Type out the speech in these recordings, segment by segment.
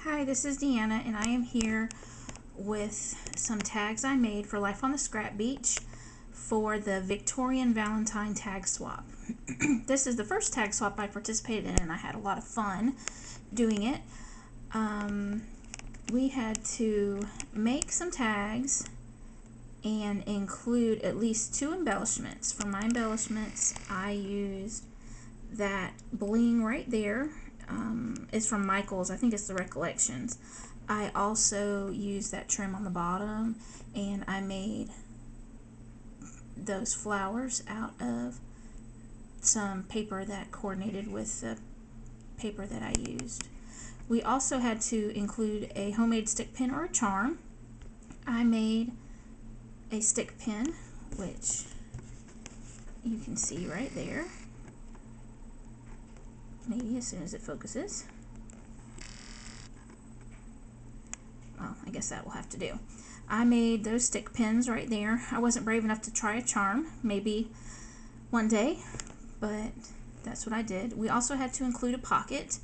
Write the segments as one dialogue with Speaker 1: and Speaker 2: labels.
Speaker 1: Hi, this is Deanna, and I am here with some tags I made for Life on the Scrap Beach for the Victorian Valentine Tag Swap. This is the first tag swap I participated in, and I had a lot of fun doing it. We had to make some tags and include at least 2 embellishments. For my embellishments, I used that bling right there. It's from Michael's. I think it's the Recollections. I also used that trim on the bottom, and I made those flowers out of some paper that coordinated with the paper that I used. We also had to include a homemade stick pin or a charm. I made a stick pin, which you can see right there. Maybe as soon as it focuses. Well, I guess that will have to do. I made those stick pins right there. I wasn't brave enough to try a charm. Maybe one day, but that's what I did. We also had to include a pocket.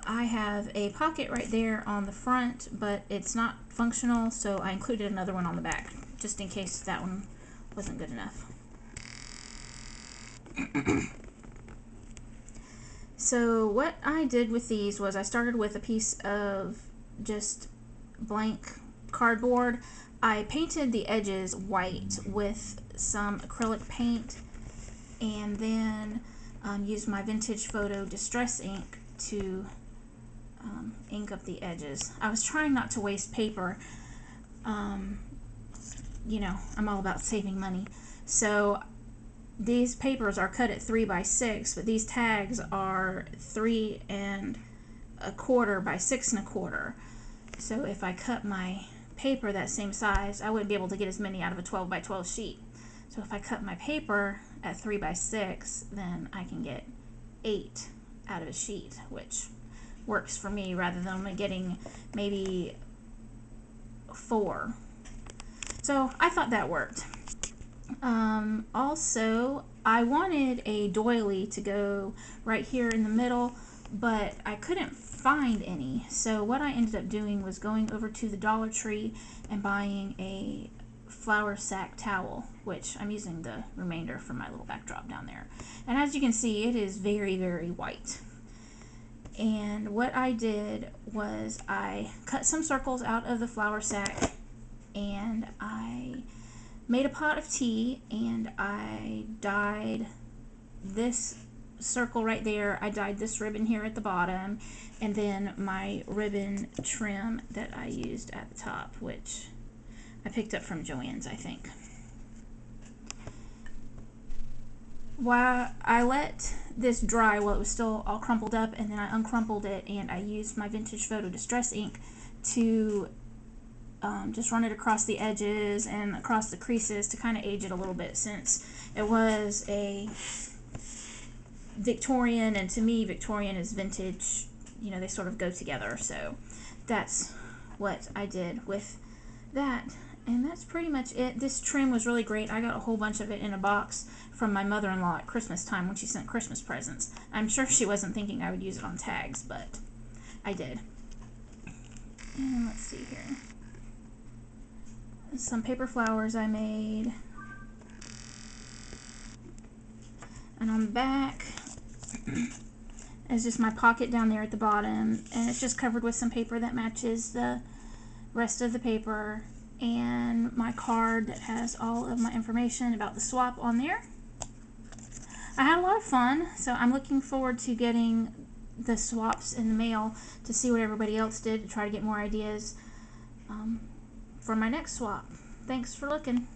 Speaker 1: I have a pocket right there on the front, but it's not functional, so I included another one on the back, just in case that one wasn't good enough. So what I did with these was I started with a piece of just blank cardboard. I painted the edges white with some acrylic paint, and then used my vintage photo distress ink to ink up the edges. I was trying not to waste paper. You know, I'm all about saving money. So these papers are cut at 3 by 6, but these tags are 3 1/4 by 6 1/4. So if I cut my paper that same size, I wouldn't be able to get as many out of a 12 by 12 sheet. So if I cut my paper at 3 by 6, then I can get 8 out of a sheet, which works for me rather than only getting maybe 4. So I thought that worked. Also, I wanted a doily to go right here in the middle, but I couldn't find any. So what I ended up doing was going over to the Dollar Tree and buying a flour sack towel, which I'm using the remainder for my little backdrop down there. And as you can see, it is very, very white. And what I did was I cut some circles out of the flour sack, and I made a pot of tea, and I dyed this circle right there. I dyed this ribbon here at the bottom, and then my ribbon trim that I used at the top, which I picked up from Joann's, I think. While I let this dry while it was still all crumpled up, and then I uncrumpled it, and I used my vintage photo distress ink to just run it across the edges and across the creases to kind of age it a little bit, since it was a Victorian, and to me Victorian is vintage, you know, they sort of go together. So that's what I did with that, and that's pretty much it. This trim was really great. I got a whole bunch of it in a box from my mother-in-law at Christmas time when she sent Christmas presents. I'm sure she wasn't thinking I would use it on tags, but I did. And let's see here. Some paper flowers I made. And on the back is just my pocket down there at the bottom, and it's just covered with some paper that matches the rest of the paper, and my card that has all of my information about the swap on there. I had a lot of fun, so I'm looking forward to getting the swaps in the mail to see what everybody else did, to try to get more ideas for my next swap. Thanks for looking.